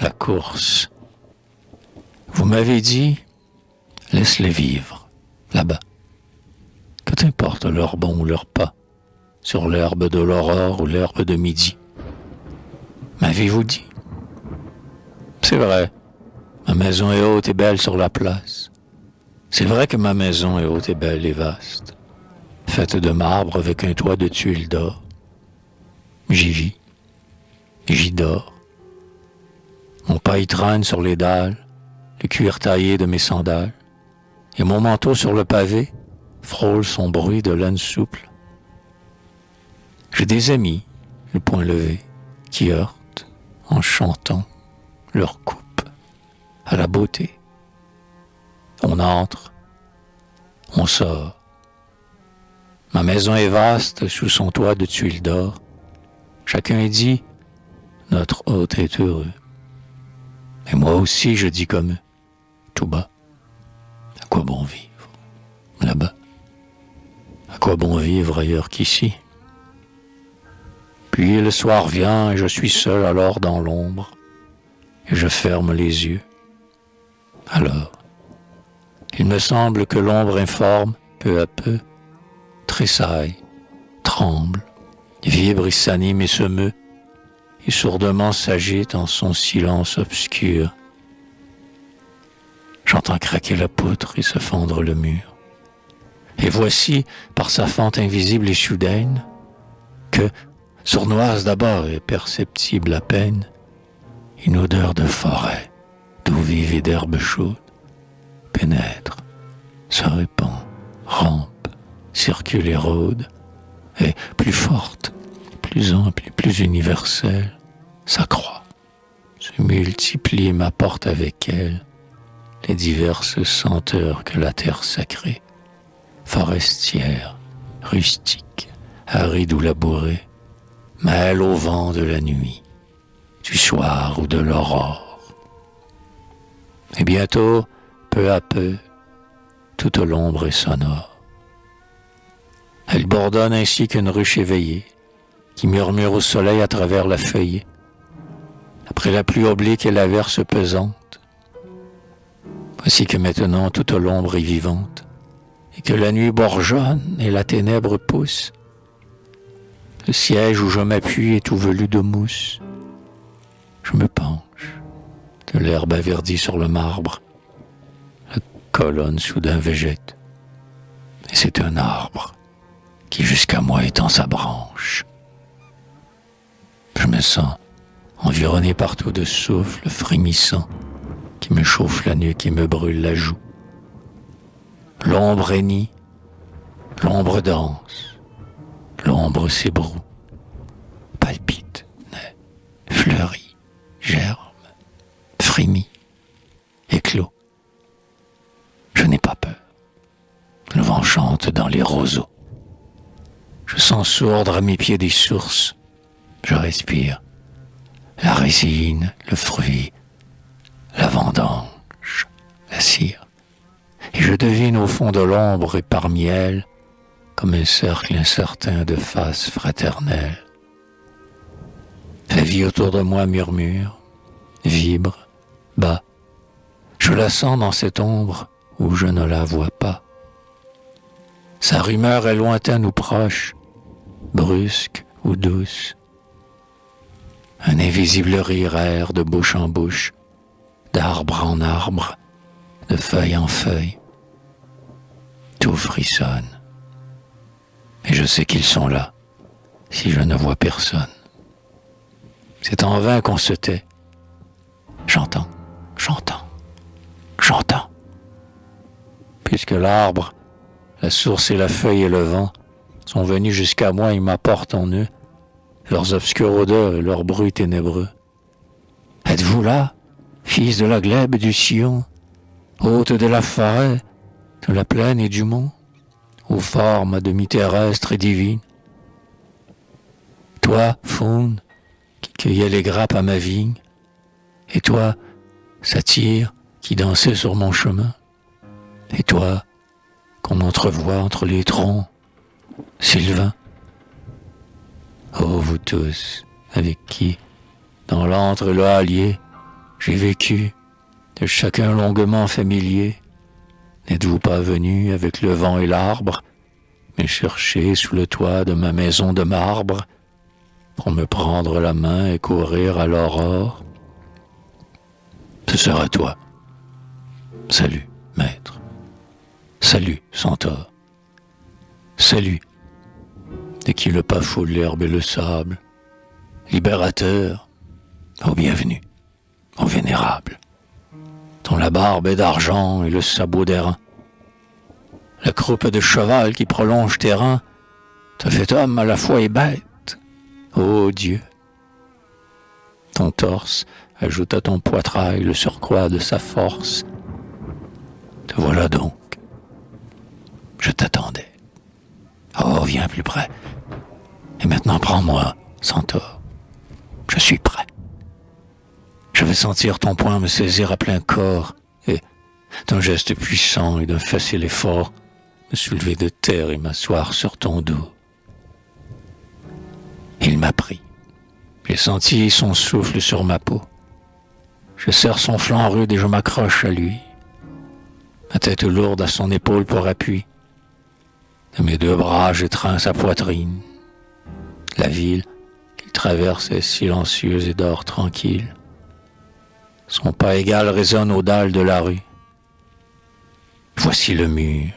la course. Vous m'avez dit, laisse-les vivre, là-bas. Que t'importe leur bon ou leur pas, sur l'herbe de l'aurore ou l'herbe de midi. M'avez-vous dit? C'est vrai, ma maison est haute et belle sur la place. C'est vrai que ma maison est haute et belle et vaste, faite de marbre avec un toit de tuiles d'or. J'y vis, j'y dors. Mon pas y traîne sur les dalles, le cuir taillé de mes sandales, et mon manteau sur le pavé frôle son bruit de laine souple. J'ai des amis, le poing levé, qui heurtent, en chantant, leur coupe à la beauté. On entre, on sort. Ma maison est vaste sous son toit de tuiles d'or. Chacun dit, notre hôte est heureux. Et moi aussi je dis comme eux, tout bas, à quoi bon vivre là-bas? À quoi bon vivre ailleurs qu'ici? Puis le soir vient et je suis seul alors dans l'ombre, et je ferme les yeux. Alors, il me semble que l'ombre informe, peu à peu, tressaille, tremble, vibre et s'anime et se meut, et sourdement s'agite en son silence obscur. J'entends craquer la poutre et se fendre le mur. Et voici, par sa fente invisible et soudaine, que, sournoise d'abord et perceptible à peine, une odeur de forêt, d'eau vive et d'herbe chaude, pénètre, se répand, rampe, circule et rôde, et plus forte, plus ample et plus universelle, s'accroît, se multiplie et m'apporte avec elle les diverses senteurs que la terre sacrée, forestière, rustique, aride ou labourée, mêle au vent de la nuit, du soir ou de l'aurore. Et bientôt, peu à peu, toute l'ombre est sonore. Elle bourdonne ainsi qu'une ruche éveillée, qui murmure au soleil à travers la feuillée, après la pluie oblique et l'averse pesante. Voici que maintenant toute l'ombre est vivante, et que la nuit bourgeonne et la ténèbre pousse. Le siège où je m'appuie est tout velu de mousse. Je me penche, de l'herbe averdie sur le marbre. La colonne soudain végète, et c'est un arbre qui jusqu'à moi étend sa branche. Je me sens environné partout de souffles frémissants qui me chauffent la nuque et me brûlent la joue. L'ombre hennit, l'ombre danse, l'ombre s'ébroue, palpite, naît, fleurit, germe, frémit, éclot. Je n'ai pas peur. Le vent chante dans les roseaux. Je sens sourdre à mes pieds des sources. Je respire la résine, le fruit, la vendange, la cire. Et je devine au fond de l'ombre et parmi elles, comme un cercle incertain de faces fraternelles. La vie autour de moi murmure, vibre, bat. Je la sens dans cette ombre où je ne la vois pas. Sa rumeur est lointaine ou proche, brusque ou douce. Un invisible rire erre de bouche en bouche, d'arbre en arbre, de feuille en feuille. Tout frissonne. Et je sais qu'ils sont là, si je ne vois personne. C'est en vain qu'on se tait. J'entends, j'entends, j'entends. Puisque l'arbre, la source et la feuille et le vent sont venus jusqu'à moi et m'apportent en eux leurs obscures odeurs et leurs bruits ténébreux. Êtes-vous là, fils de la glèbe et du sillon, hôte de la forêt, de la plaine et du mont, aux formes demi-terrestres et divines? Toi, faune, qui cueillais les grappes à ma vigne, et toi, satyre, qui dansait sur mon chemin, et toi, qu'on entrevoit entre les troncs, Sylvain. Oh, vous tous, avec qui, dans l'antre et le hallier, j'ai vécu, de chacun longuement familier. N'êtes-vous pas venu avec le vent et l'arbre, me chercher sous le toit de ma maison de marbre, pour me prendre la main et courir à l'aurore? Ce sera toi. Salut, maître. Salut, centaure. Salut, de qui le pas foule l'herbe et le sable. Libérateur, ô bienvenue, ô vénérable, dont la barbe est d'argent et le sabot d'airain. La croupe de cheval qui prolonge tes reins te fait homme à la fois et bête, ô Dieu. Ton torse ajoute à ton poitrail le surcroît de sa force. Te voilà donc. Je t'attendais. Oh, viens plus près. Et maintenant prends-moi, centaure. Je suis prêt. Je vais sentir ton poing me saisir à plein corps et, d'un geste puissant et d'un facile effort, me soulever de terre et m'asseoir sur ton dos. Il m'a pris. J'ai senti son souffle sur ma peau. Je serre son flanc rude et je m'accroche à lui. Ma tête lourde à son épaule pour appui. De mes deux bras, j'étreins sa poitrine. La ville qu'il traverse est silencieuse et dort tranquille. Son pas égal résonne aux dalles de la rue. Voici le mur,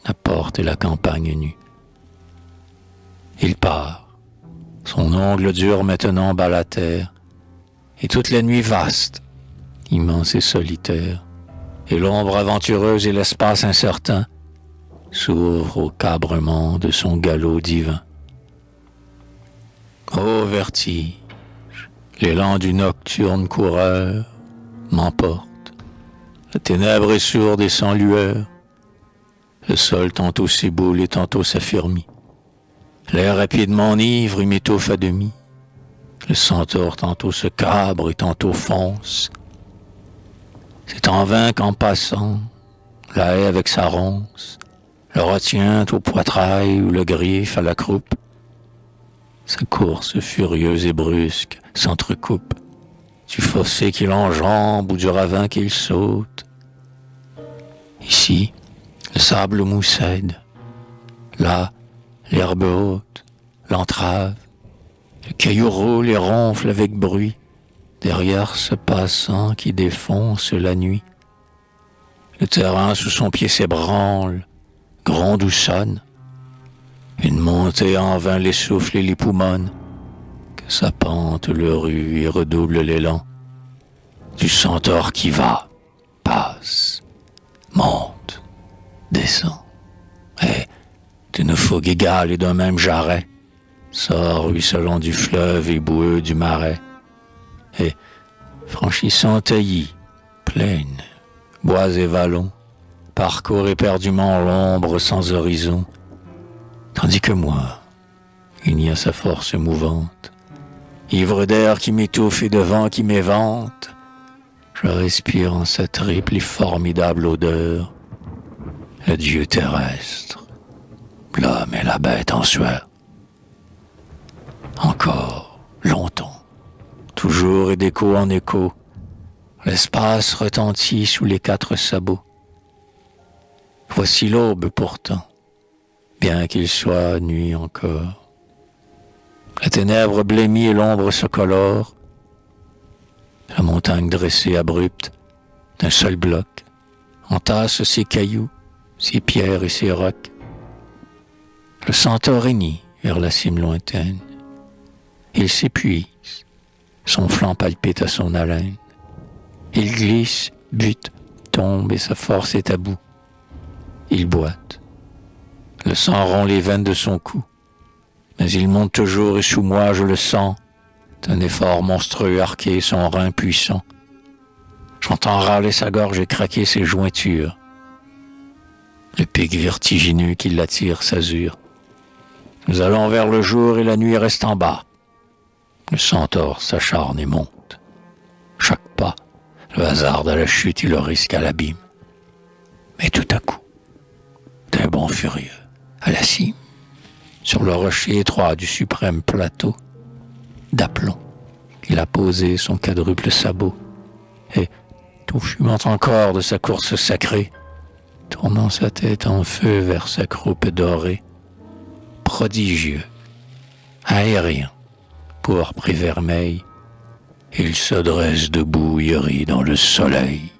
la porte et la campagne nue. Il part. Son ongle dur maintenant bat la terre. Et toute la nuit vaste, immense et solitaire, et l'ombre aventureuse et l'espace incertain s'ouvrent au cabrement de son galop divin. Ô vertige, l'élan du nocturne coureur m'emporte. La ténèbre est sourde et sans lueur. Le sol tantôt s'éboule et tantôt s'affermit. L'air rapide m'enivre et m'étouffe à demi. Le centaure tantôt se cabre et tantôt fonce. C'est en vain qu'en passant, la haie avec sa ronce le retient au poitrail ou le griffe à la croupe. Sa course furieuse et brusque s'entrecoupe du fossé qu'il enjambe ou du ravin qu'il saute. Ici, le sable mou cède. Là, l'herbe haute l'entrave. Le caillou roule et ronfle avec bruit derrière ce passant qui défonce la nuit. Le terrain sous son pied s'ébranle, gronde ou sonne. Une montée en vain l'essouffle et l'époumonne, que sa pente le rue et redouble l'élan. Du centaure qui va, passe, monte, descend, et d'une fougue égale et d'un même jarret, sort ruisselant du fleuve et boueux du marais, et, franchissant taillis, plaines, bois et vallons, parcourt éperdument l'ombre sans horizon, tandis que moi, uni à sa force mouvante, ivre d'air qui m'étouffe et de vent qui m'évente, je respire en sa triple et formidable odeur le Dieu terrestre, l'homme et la bête en sueur. Encore, longtemps, toujours et d'écho en écho, l'espace retentit sous les quatre sabots. Voici l'aube pourtant, bien qu'il soit nuit encore. La ténèbre blêmit et l'ombre se colore. La montagne dressée abrupte d'un seul bloc entasse ses cailloux, ses pierres et ses rocs. Le centaure hennit vers la cime lointaine. Il s'épuise, son flanc palpite à son haleine. Il glisse, bute, tombe et sa force est à bout. Il boite. Le sang rompt les veines de son cou. Mais il monte toujours et sous moi je le sens, d'un effort monstrueux arqué son rein puissant. J'entends râler sa gorge et craquer ses jointures. Le pic vertigineux qui l'attire s'azure. Nous allons vers le jour et la nuit reste en bas. Le centaure s'acharne et monte. Chaque pas, le hasard de la chute et le risque à l'abîme. Mais tout à coup, d'un bond furieux, à la cime, sur le rocher étroit du suprême plateau, d'aplomb, il a posé son quadruple sabot et, tout fumant encore de sa course sacrée, tournant sa tête en feu vers sa croupe dorée, prodigieux, aérien, pour prix vermeil, il se dresse debout, il rit dans le soleil.